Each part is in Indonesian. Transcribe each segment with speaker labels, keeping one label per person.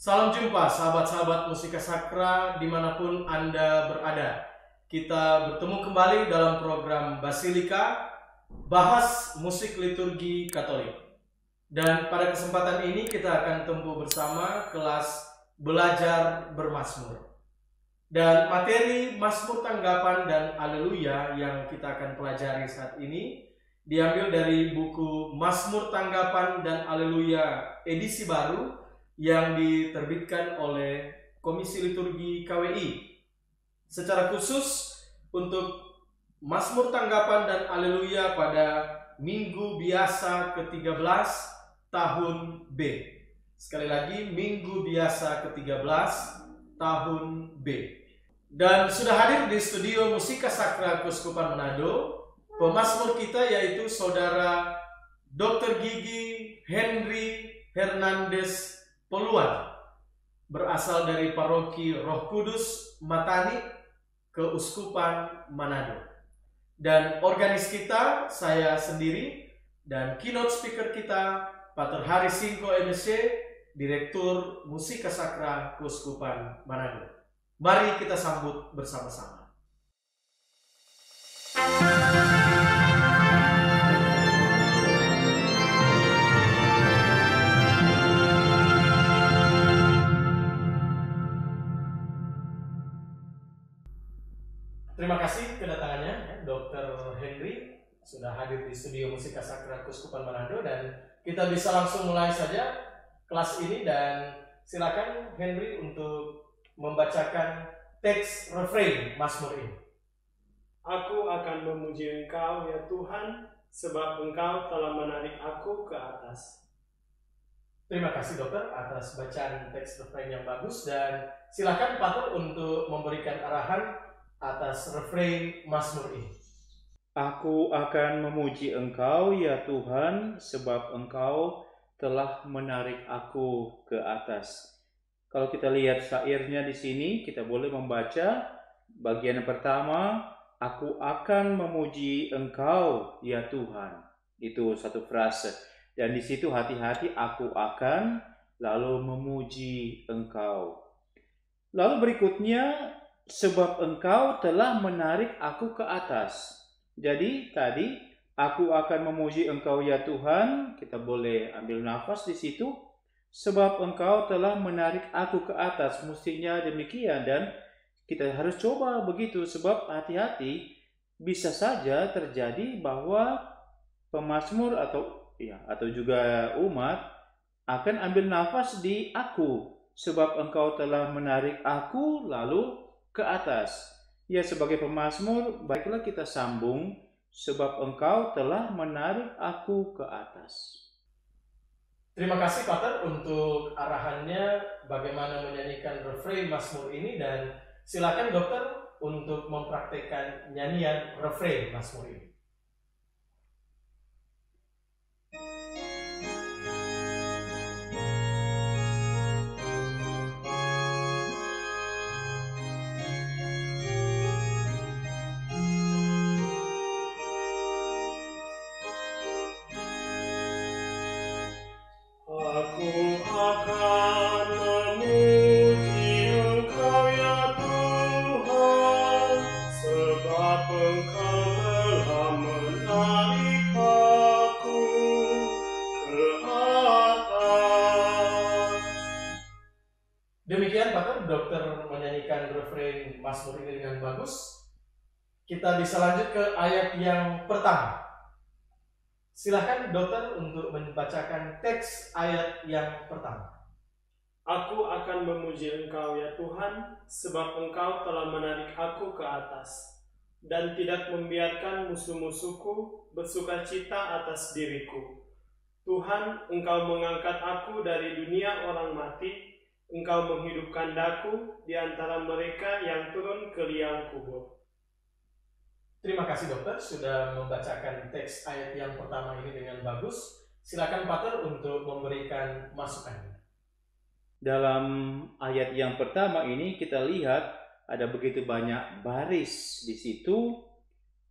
Speaker 1: Salam jumpa sahabat-sahabat Musika Sakra dimanapun Anda berada. Kita bertemu kembali dalam program Basilika, bahas musik liturgi Katolik. Dan pada kesempatan ini kita akan tempuh bersama kelas belajar bermazmur. Dan materi Mazmur Tanggapan dan Aleluya yang kita akan pelajari saat ini diambil dari buku Mazmur Tanggapan dan Aleluya edisi baru yang diterbitkan oleh Komisi Liturgi KWI. Secara khusus untuk Mazmur Tanggapan dan Aleluya pada Minggu Biasa ke-13 tahun B. Sekali lagi, Minggu Biasa ke-13 tahun B. Dan sudah hadir di studio Musika Sakra Keuskupan Manado pemazmur kita, yaitu Saudara Dr. Gigi Henry Hernandez Poluan, berasal dari Paroki Roh Kudus Matani, Keuskupan Manado. Dan organis kita, saya sendiri, dan keynote speaker kita, Pater Hari Singko MSc, Direktur Musika Sakra Keuskupan Manado. Mari kita sambut bersama-sama. Terima kasih kedatangannya, Dr. Henry sudah hadir di studio Musika Sakra Keuskupan Manado, dan kita bisa langsung mulai saja kelas ini. Dan silakan Henry untuk membacakan teks refrain Mazmur ini.
Speaker 2: Aku akan memuji Engkau ya Tuhan, sebab Engkau telah menarik aku ke atas.
Speaker 1: Terima kasih dokter atas bacaan teks refrain yang bagus, dan silakan Pater untuk memberikan arahan atas refrain Mazmur ini.
Speaker 3: Aku akan memuji Engkau ya Tuhan, sebab Engkau telah menarik aku ke atas. Kalau kita lihat syairnya di sini, kita boleh membaca bagian yang pertama, aku akan memuji Engkau ya Tuhan. Itu satu frase. Dan di situ hati-hati, aku akan, lalu memuji Engkau. Lalu berikutnya, sebab Engkau telah menarik aku ke atas. Jadi tadi aku akan memuji Engkau ya Tuhan, kita boleh ambil nafas di situ. Sebab Engkau telah menarik aku ke atas, mestinya demikian, dan kita harus coba begitu. Sebab hati-hati, bisa saja terjadi bahwa pemazmur atau juga umat akan ambil nafas di aku. Sebab Engkau telah menarik aku lalu ke atas. Ya, sebagai pemazmur, baiklah kita sambung, sebab Engkau telah menarik aku ke atas.
Speaker 1: Terima kasih Pater untuk arahannya bagaimana menyanyikan refrain Mazmur ini, dan silakan dokter untuk mempraktikkan nyanyian refrain Mazmur ini. Demikian Pater, dokter menyanyikan refrain Mazmur ini dengan bagus. Kita bisa lanjut ke ayat yang pertama. Silahkan dokter untuk membacakan teks ayat yang pertama.
Speaker 2: Aku akan memuji Engkau ya Tuhan, sebab Engkau telah menarik aku ke atas, dan tidak membiarkan musuh-musuhku bersukacita atas diriku. Tuhan, Engkau mengangkat aku dari dunia orang mati, Engkau menghidupkan daku di antara mereka yang turun ke liang kubur.
Speaker 1: Terima kasih dokter sudah membacakan teks ayat yang pertama ini dengan bagus. Silakan Pater untuk memberikan masukannya.
Speaker 3: Dalam ayat yang pertama ini kita lihat ada begitu banyak baris di situ.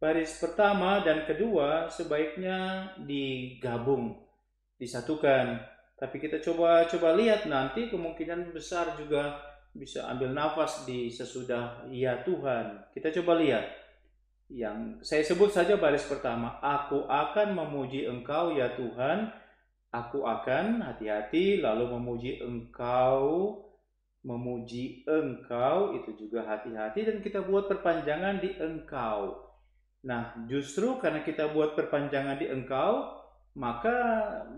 Speaker 3: Baris pertama dan kedua sebaiknya digabung, disatukan. Tapi kita coba lihat nanti, kemungkinan besar juga bisa ambil nafas di sesudah ya Tuhan. Kita coba lihat. Yang saya sebut saja baris pertama, aku akan memuji Engkau ya Tuhan. Aku akan, hati-hati, lalu memuji Engkau itu juga hati-hati, dan kita buat perpanjangan di Engkau. Nah, justru karena kita buat perpanjangan di Engkau, maka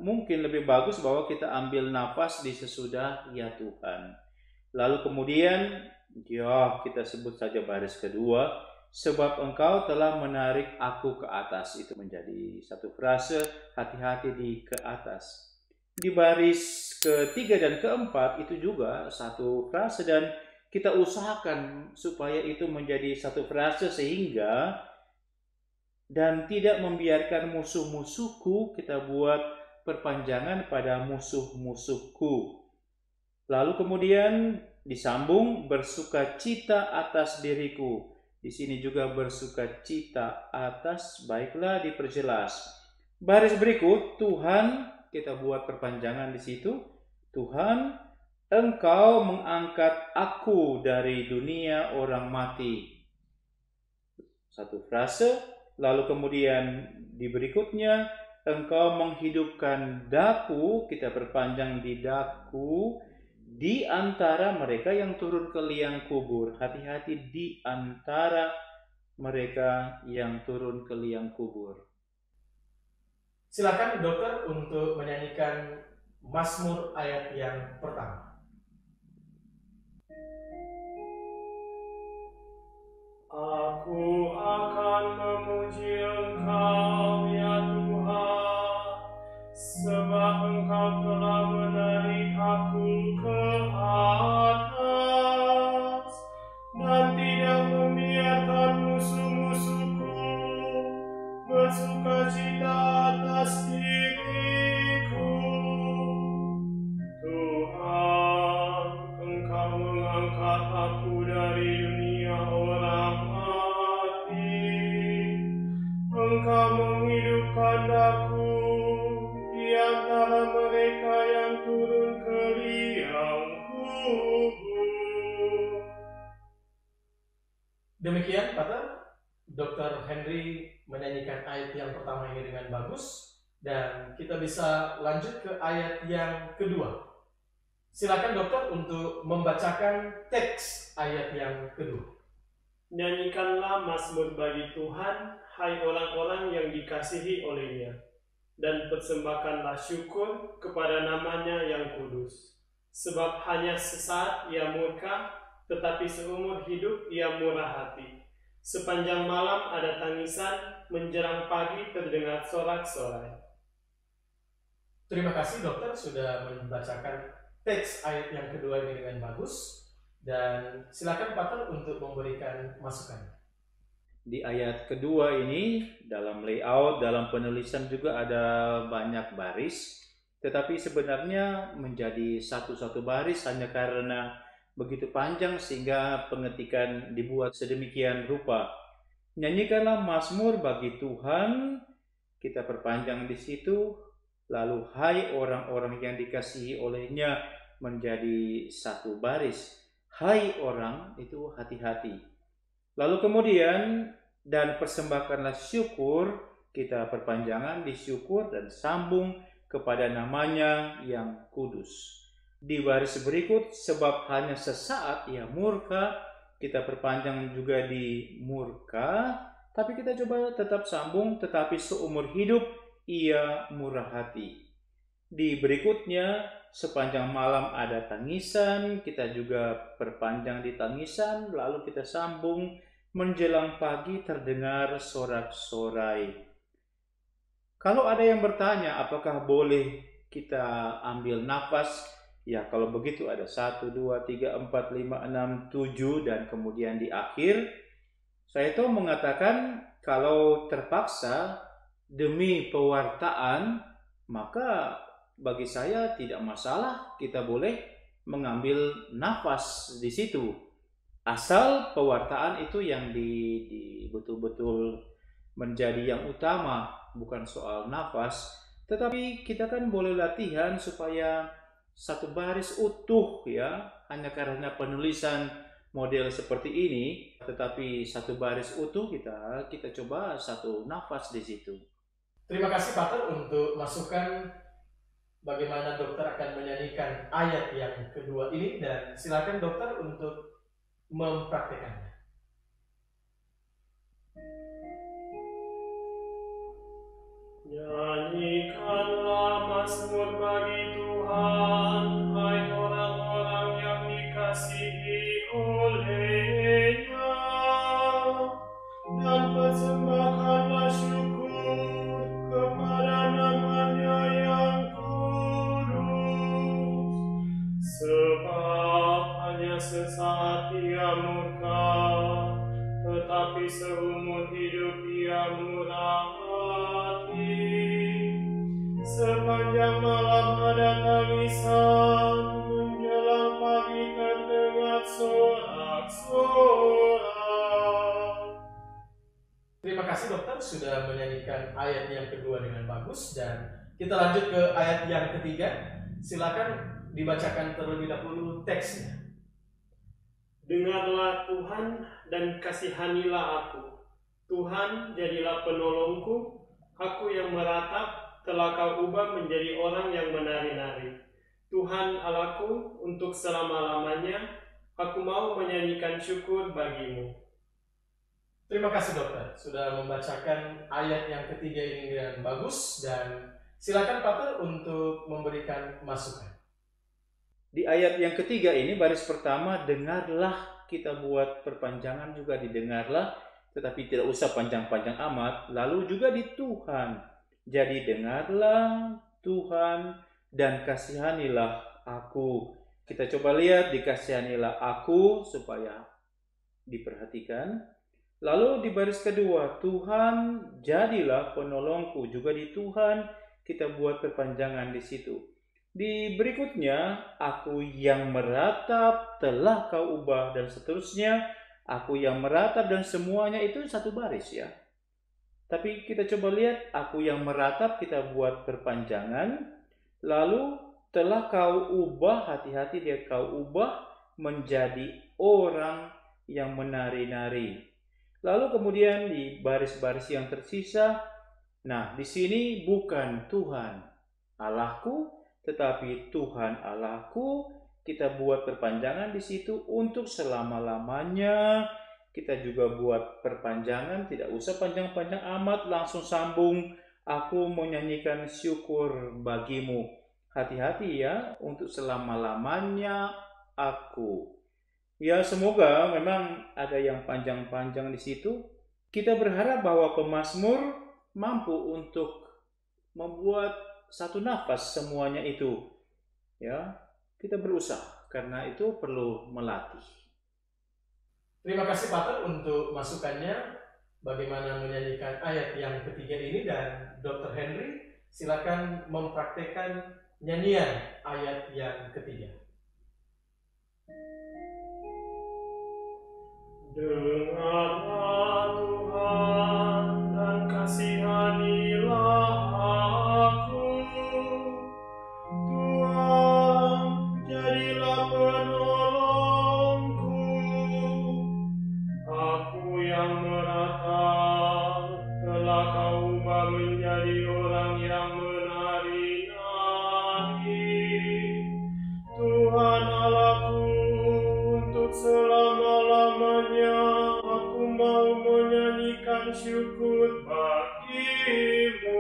Speaker 3: mungkin lebih bagus bahwa kita ambil nafas di sesudah ya Tuhan. Lalu kemudian ya kita sebut saja baris kedua, sebab Engkau telah menarik aku ke atas. Itu menjadi satu frase, hati-hati di ke atas. Di baris ketiga dan keempat itu juga satu frase, dan kita usahakan supaya itu menjadi satu frase sehingga dan tidak membiarkan musuh-musuhku, kita buat perpanjangan pada musuh-musuhku. Lalu kemudian disambung, bersukacita atas diriku. Di sini juga bersukacita atas, baiklah diperjelas. Baris berikut, Tuhan, kita buat perpanjangan di situ. Tuhan, Engkau mengangkat aku dari dunia orang mati. Satu frase. Lalu kemudian di berikutnya, Engkau menghidupkan daku, kita perpanjang di daku, di antara mereka yang turun ke liang kubur. Hati-hati, di antara mereka yang turun ke liang kubur.
Speaker 1: Silakan dokter untuk menyanyikan Mazmur ayat yang pertama.
Speaker 2: Aku akan memuji Engkau ya Tuhan, sebab Engkau telah menarik aku ke atas, dan tidak membiarkan musuh-musuhku bersukacita atas diriku. Tuhan, Engkau mengangkat aku dari dunia orang mati. Engkau menghidupkan aku di antara mereka yang turun ke liang kubur.
Speaker 1: Demikian Pater, Dr. Henry menyanyikan ayat yang pertama ini dengan bagus, dan kita bisa lanjut ke ayat yang kedua. Silakan dokter untuk membacakan teks ayat yang kedua.
Speaker 2: Nyanyikanlah mazmur bagi Tuhan, hai orang-orang yang dikasihi oleh-Nya, dan persembahkanlah syukur kepada nama-Nya yang kudus. Sebab hanya sesaat Ia murka, tetapi seumur hidup Ia murah hati. Sepanjang malam ada tangisan, menjelang pagi terdengar sorak-sorai.
Speaker 1: Terima kasih dokter sudah membacakan teks ayat yang kedua ini dengan bagus, dan silakan Pater untuk memberikan masukan.
Speaker 3: Di ayat kedua ini, dalam layout, dalam penulisan juga ada banyak baris, tetapi sebenarnya menjadi satu-satu baris hanya karena begitu panjang sehingga pengetikan dibuat sedemikian rupa. Nyanyikanlah mazmur bagi Tuhan, kita perpanjang di situ. Lalu hai orang-orang yang dikasihi oleh-Nya, menjadi satu baris. Hai orang, itu hati-hati. Lalu kemudian, dan persembahkanlah syukur, kita perpanjangan di syukur dan sambung kepada nama-Nya yang kudus. Di baris berikut, sebab hanya sesaat Ia murka, kita perpanjang juga di murka, tapi kita coba tetap sambung, tetapi seumur hidup Ia murah hati. Di berikutnya, sepanjang malam ada tangisan, kita juga perpanjang di tangisan, lalu kita sambung, menjelang pagi terdengar sorak-sorai. Kalau ada yang bertanya, apakah boleh kita ambil nafas? Ya, kalau begitu ada 1, 2, 3, 4, 5, 6, 7, dan kemudian di akhir, saya itu mengatakan kalau terpaksa demi pewartaan, maka bagi saya tidak masalah, kita boleh mengambil nafas di situ. Asal pewartaan itu yang betul-betul menjadi yang utama, bukan soal nafas. Tetapi kita kan boleh latihan supaya satu baris utuh ya, hanya karena penulisan model seperti ini, tetapi satu baris utuh kita coba satu nafas di situ.
Speaker 1: Terima kasih Pater untuk masukan bagaimana dokter akan menyanyikan ayat yang kedua ini, dan silakan dokter untuk mempraktekannya.
Speaker 2: Nyanyikanlah mazmur bagi Tuhan, hai orang-orang yang dikasihi oleh-Nya, dan persembahkanlah syukur kepada nama-Nya yang kudus, sebab hanya sesaat Dia murka, tetapi seumur hidup Dia murah hati. Sepanjang malam ada tangisan, menjelang pagi terdengar sorak-sorak.
Speaker 1: Terima kasih dokter sudah menyanyikan ayat yang kedua dengan bagus, dan kita lanjut ke ayat yang ketiga. Silakan dibacakan terlebih dahulu teksnya.
Speaker 2: Dengarlah Tuhan dan kasihanilah aku. Tuhan, jadilah penolongku. Aku yang meratap telah Kau ubah menjadi orang yang menari-nari. Tuhan Allahku, untuk selama-lamanya aku mau menyanyikan syukur bagi-Mu.
Speaker 1: Terima kasih dokter sudah membacakan ayat yang ketiga ini dengan bagus, dan silakan Pater untuk memberikan masukan.
Speaker 3: Di ayat yang ketiga ini, baris pertama, dengarlah, kita buat perpanjangan juga didengarlah, tetapi tidak usah panjang-panjang amat. Lalu juga di Tuhan, jadi dengarlah Tuhan dan kasihanilah aku. Kita coba lihat, dikasihanilah aku supaya diperhatikan. Lalu di baris kedua, Tuhan jadilah penolongku, juga di Tuhan kita buat perpanjangan di situ. Di berikutnya, aku yang meratap telah Kau ubah, dan seterusnya, aku yang meratap, dan semuanya itu satu baris ya. Tapi kita coba lihat, aku yang meratap kita buat perpanjangan, lalu telah Kau ubah, hati-hati dia, Kau ubah menjadi orang yang menari-nari. Lalu kemudian di baris-baris yang tersisa, nah di sini bukan Tuhan Allahku, tetapi Tuhan Allahku, kita buat perpanjangan di situ untuk selama-lamanya. Kita juga buat perpanjangan, tidak usah panjang-panjang amat, langsung sambung. Aku menyanyikan syukur bagimu. Hati-hati ya, untuk selama-lamanya aku. Ya semoga memang ada yang panjang-panjang di situ. Kita berharap bahwa pemazmur mampu untuk membuat satu nafas semuanya itu. Ya, kita berusaha karena itu perlu melatih.
Speaker 1: Terima kasih Pater untuk masukannya bagaimana menyanyikan ayat yang ketiga ini, dan Dr. Henry silakan mempraktekkan nyanyian ayat yang ketiga.
Speaker 2: Dengarlah Tuhan dan kasihanilah aku. Tuhan, jadilah penolongku. Aku yang meratap telah Kau ubah menjadi orang yang menari-nari. Tuhan Allahku, untuk selama-lamanya aku mau menyanyikan syukur bagi-Mu.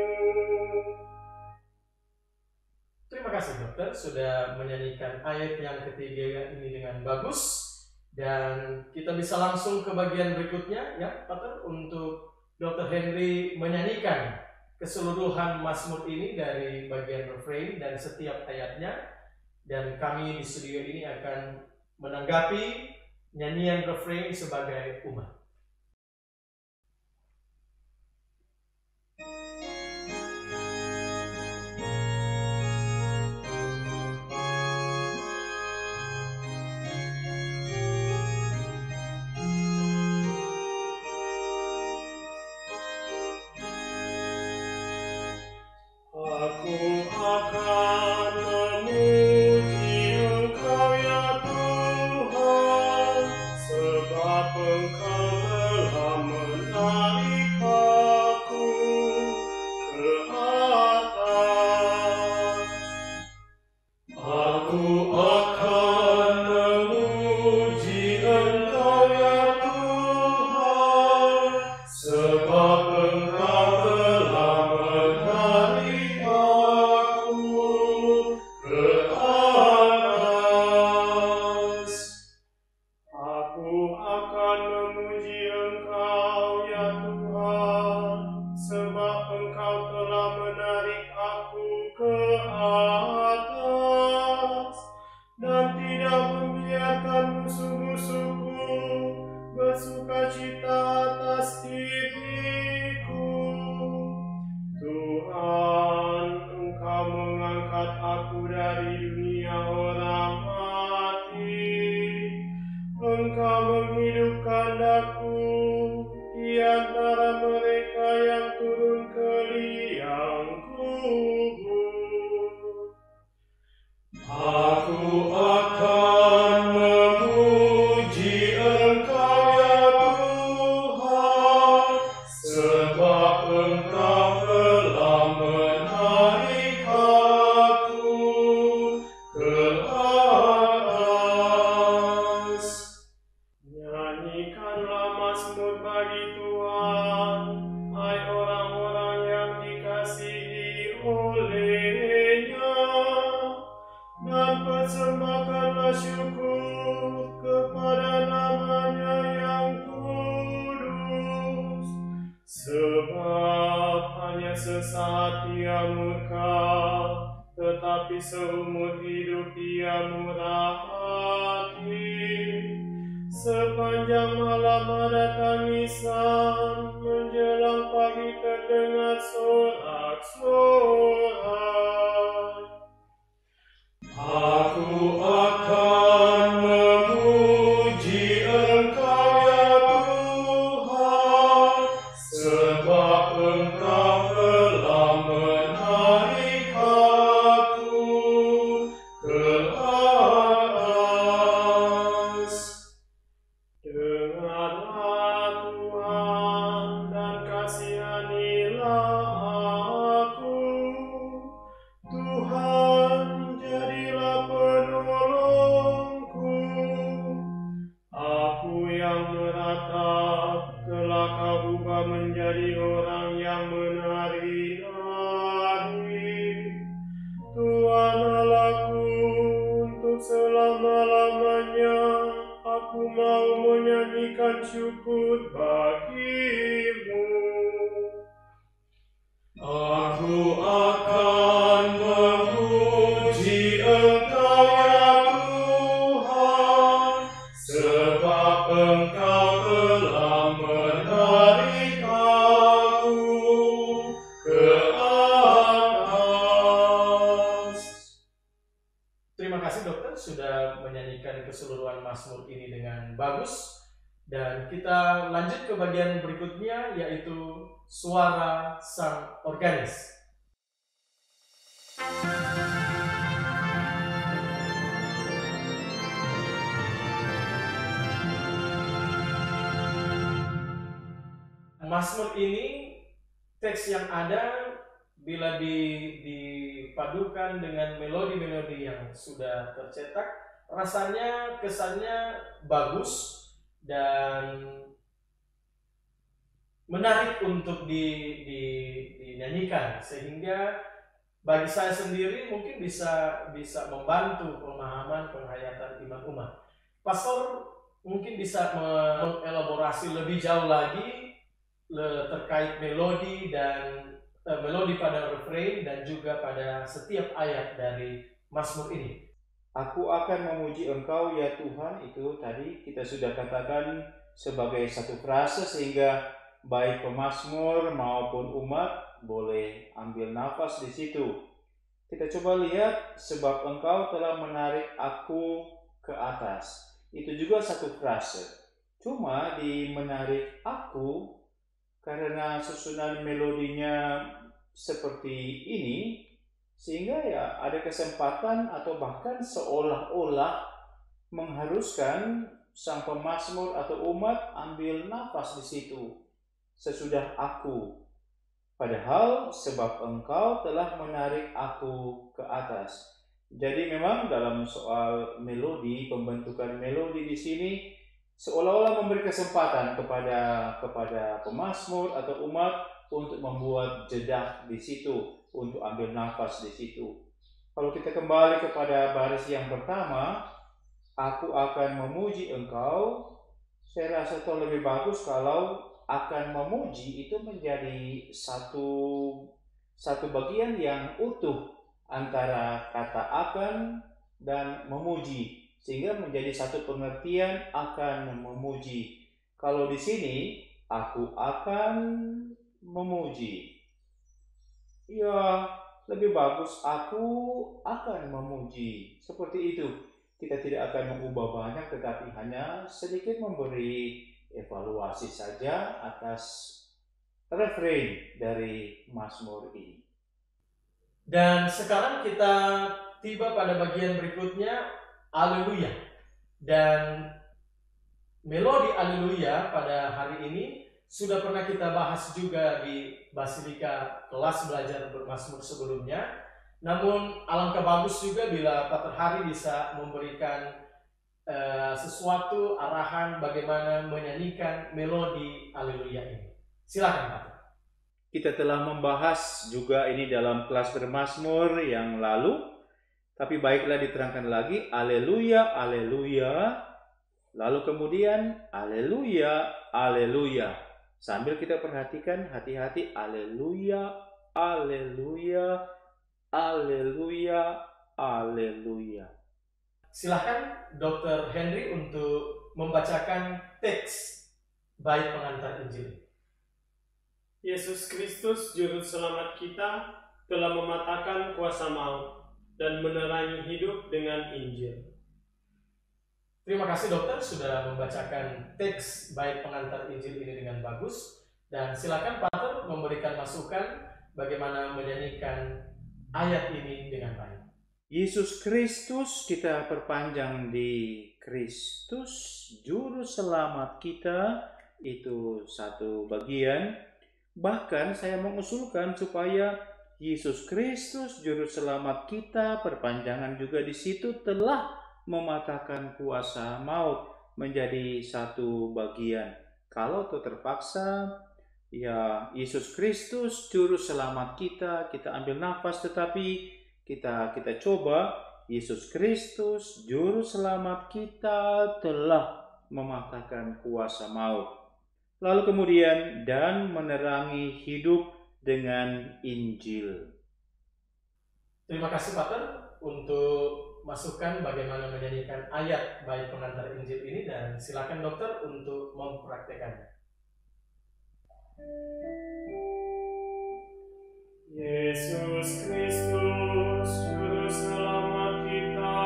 Speaker 1: Terima kasih dokter sudah menyanyikan ayat yang ketiga ini dengan bagus, dan kita bisa langsung ke bagian berikutnya ya Pater, untuk Dr. Henry menyanyikan keseluruhan mazmur ini dari bagian refrain dan setiap ayatnya, dan kami di studio ini akan menanggapi nyanyian refrain sebagai umat.
Speaker 2: Aku Engkau menghidupkan aku di antara mereka yang turun ke liang kubur. Aku akan memuji Engkau ya Tuhan, sebab Engkau telah menarik aku ke atas. Nyanyikanlah mazmur bagi Tuhan, hai orang-orang yang dikasihi oleh-Nya, dan persembahkanlah syukur kepada nama-Nya yang kudus. Sebab hanya sesaat Ia murka, tetapi seumur hidup Ia murah hati. Sepanjang malam ada tangisan, menjelang pagi terdengar sorak-sorai. Aku akan memuji Engkau ya Tuhan, sebab Engkau telah menarik aku ke atas. Dengarlah Tuhan dan kasihanilah aku. Tuhan, jadilah penolongku. Aku yang meratap telah Kau ubah menjadi orang yang menari-nari. Tuhan Allahku, untuk selama-lamanya aku mau menyanyikan syukur bagi-Mu. Aku akan memuji Engkau ya Tuhan, sebab Engkau telah menarik aku ke atas.
Speaker 1: Terima kasih dokter sudah menyanyikan keseluruhan mazmur ini dengan bagus. Dan kita lanjut ke bagian berikutnya, yaitu suara sang organis. Mazmur ini, teks yang ada bila dipadukan dengan melodi-melodi yang sudah tercetak, rasanya kesannya bagus dan menarik untuk dinyanyikan, sehingga bagi saya sendiri mungkin bisa membantu pemahaman penghayatan iman umat. Pastor mungkin bisa mengelaborasi lebih jauh lagi terkait melodi dan melodi pada refrain dan juga pada setiap ayat dari mazmur ini.
Speaker 3: Aku akan memuji Engkau ya Tuhan, itu tadi kita sudah katakan sebagai satu frase, sehingga baik pemazmur maupun umat boleh ambil nafas di situ. Kita coba lihat, sebab Engkau telah menarik aku ke atas. Itu juga satu frase. Cuma di menarik aku, karena susunan melodinya seperti ini, sehingga ya ada kesempatan atau bahkan seolah-olah mengharuskan sang pemazmur atau umat ambil nafas di situ sesudah aku. Padahal sebab Engkau telah menarik aku ke atas. Jadi memang dalam soal melodi, pembentukan melodi di sini seolah-olah memberi kesempatan kepada pemazmur atau umat untuk membuat jeda di situ, untuk ambil nafas di situ. Kalau kita kembali kepada baris yang pertama, aku akan memuji Engkau, saya rasa itu lebih bagus kalau akan memuji itu menjadi satu bagian yang utuh antara kata akan dan memuji, sehingga menjadi satu pengertian akan memuji. Kalau di sini aku akan memuji, ya lebih bagus aku akan memuji, seperti itu. kita tidak akan mengubah banyak, tetapi hanya sedikit memberi evaluasi saja atas refrain dari Mazmur ini.
Speaker 1: Dan sekarang kita tiba pada bagian berikutnya, Haleluya. Dan melodi Haleluya pada hari ini sudah pernah kita bahas juga di Basilika kelas belajar bermazmur sebelumnya. Namun alangkah bagus juga bila Pater Hari bisa memberikan sesuatu arahan bagaimana menyanyikan melodi Haleluya ini. Silakan Pak.
Speaker 3: Kita telah membahas juga ini dalam kelas bermazmur yang lalu, tapi baiklah diterangkan lagi, Haleluya, Haleluya, lalu kemudian Haleluya, Haleluya. Sambil kita perhatikan hati-hati, Haleluya, Haleluya, Haleluya, Haleluya.
Speaker 1: Silakan Dr. Henry untuk membacakan teks bait pengantar Injil.
Speaker 2: Yesus Kristus, Juru Selamat kita, telah mematahkan kuasa maut dan menerangi hidup dengan Injil.
Speaker 1: Terima kasih dokter sudah membacakan teks bait pengantar Injil ini dengan bagus. Dan silakan Pater memberikan masukan bagaimana menyanyikan ayat ini dengan baik.
Speaker 3: Yesus Kristus, kita perpanjang di Kristus, Juru Selamat kita, itu satu bagian. Bahkan saya mengusulkan supaya Yesus Kristus, Juru Selamat kita, perpanjangan juga di situ telah mematahkan kuasa maut menjadi satu bagian. Kalau itu terpaksa, ya Yesus Kristus, Juru Selamat kita ambil nafas, tetapi kita coba, Yesus Kristus, Juru Selamat kita telah mematahkan kuasa maut. Lalu kemudian, dan menerangi hidup dengan Injil.
Speaker 1: Terima kasih Pater untuk masukan bagaimana menyanyikan ayat bait pengantar Injil ini, dan silakan dokter untuk mempraktekannya.
Speaker 2: Yesus Kristus, Juru Selamat kita,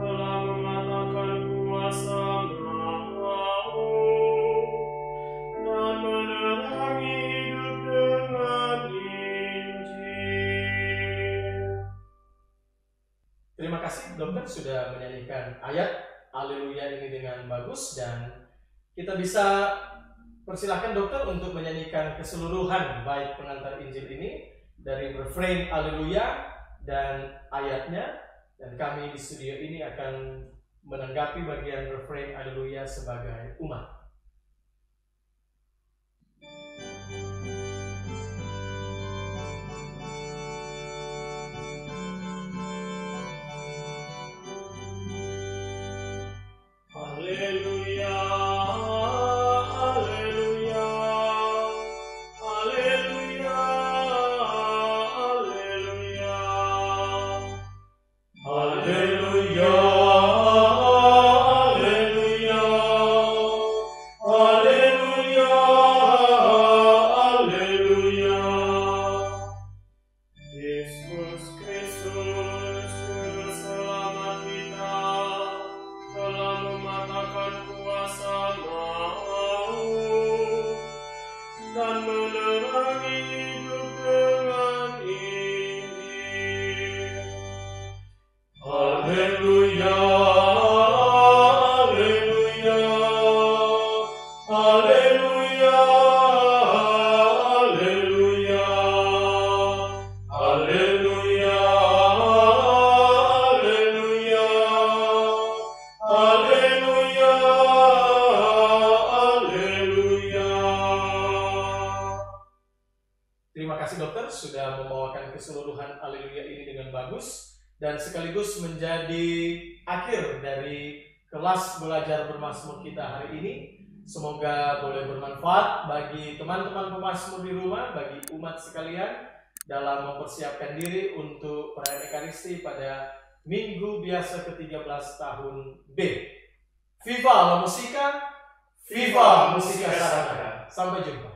Speaker 2: telah mematahkan kuasa maut dan menerangi hidup dengan Injil.
Speaker 1: Terima kasih dokter sudah menyanyikan ayat Haleluya ini dengan bagus, dan kita bisa persilahkan dokter untuk menyanyikan keseluruhan bait pengantar Injil ini dari refrain Haleluya dan ayatnya, dan kami di studio ini akan menanggapi bagian refrain Haleluya sebagai umat.
Speaker 2: Haleluya.
Speaker 1: Sudah membawakan keseluruhan Haleluya ini dengan bagus, dan sekaligus menjadi akhir dari kelas belajar bermazmur kita hari ini. Semoga boleh bermanfaat bagi teman-teman pemazmur di rumah, bagi umat sekalian dalam mempersiapkan diri untuk perayaan Ekaristi pada Minggu Biasa ke-13 tahun B. Viva la Musica, Viva Musica Sacra. Sampai jumpa.